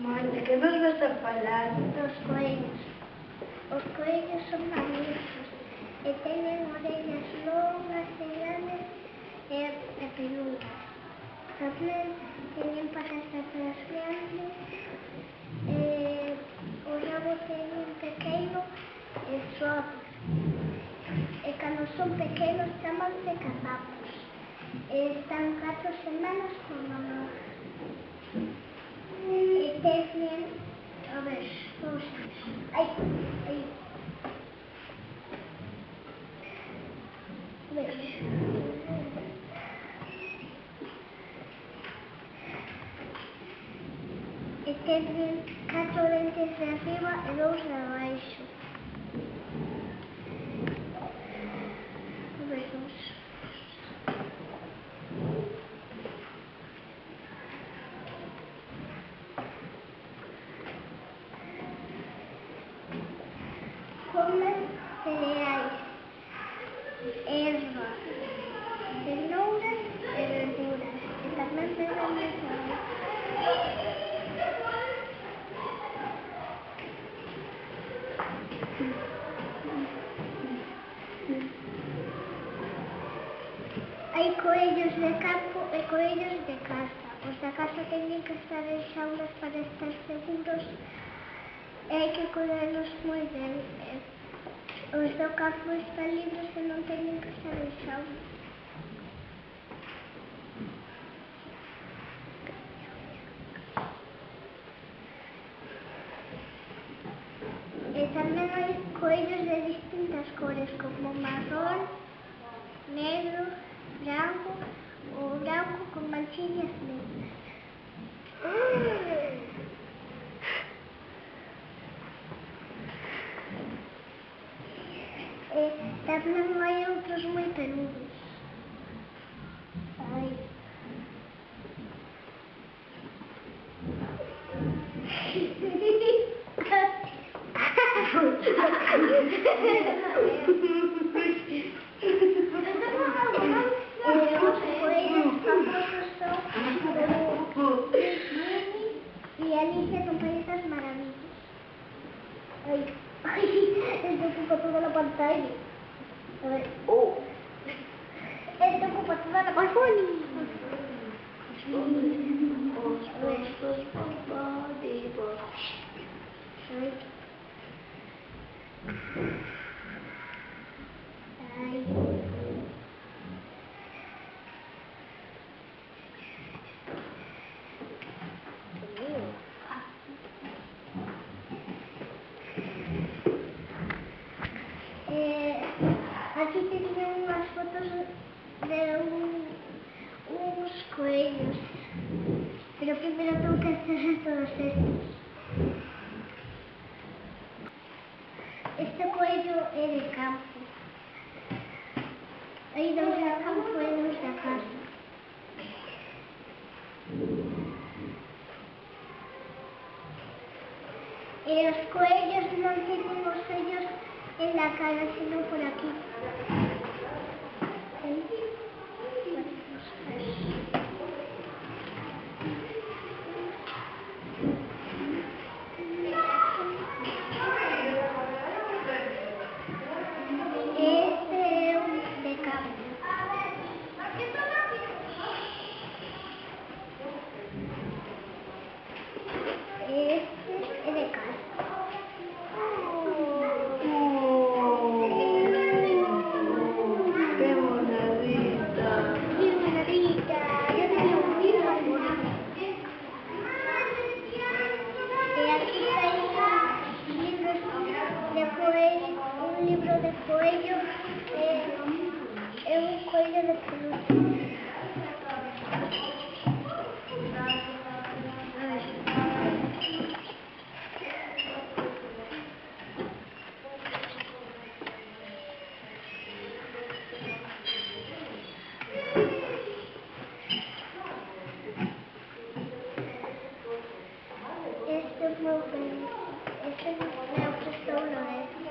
Mãe, de que nos vas a falar? Dos coellos. Os coellos son magníficos e teñen orellas longas e grandes e peludas. Tamén teñen patas atrás grandes e o rabo teñen pequeno e suave. E cando son pequenos chamanse cazapos. Están 4 semanas con mamá. E teñen, a ver, ai, e teñen 4 dentes de arriba e 2 de abaixo. Comen cereais, erva, cenouras e verduras, e tamén beben moita auga. Hai coellos de campo e coellos de casa. Os da casa teñen que estar en xaulas para estar seguros e hai que cuidarlos moi ben. Os do campo están libres e non teñen que estar en xaulas. E tamén hai coellos de distintas cores, como marrón, negro, branco ou branco con manchiñas negras. E tamén hai outros moi peludos. Os coellos famosos son Minnie e Alicia no País das Maravillas. Esto ocupa toda la pantalla. A ver. Esto ocupa toda la pantalla. Aquí teño unhas fotos de uns coellos, pero primeiro tengo que encerrar todos estos. Este coello é de campo. Hai 2 de campo e 2 da casa. E os coellos non teñen os ollos en la cara, sino por aquí. Este é un de campo. Este é de casa. ¡Qué monadita! ¡Qué monadita! Yo tengo un libro y aquí hay libros de coello, un libro de coello un coello de peluche. Este fue este me lo prestó Lorenzo.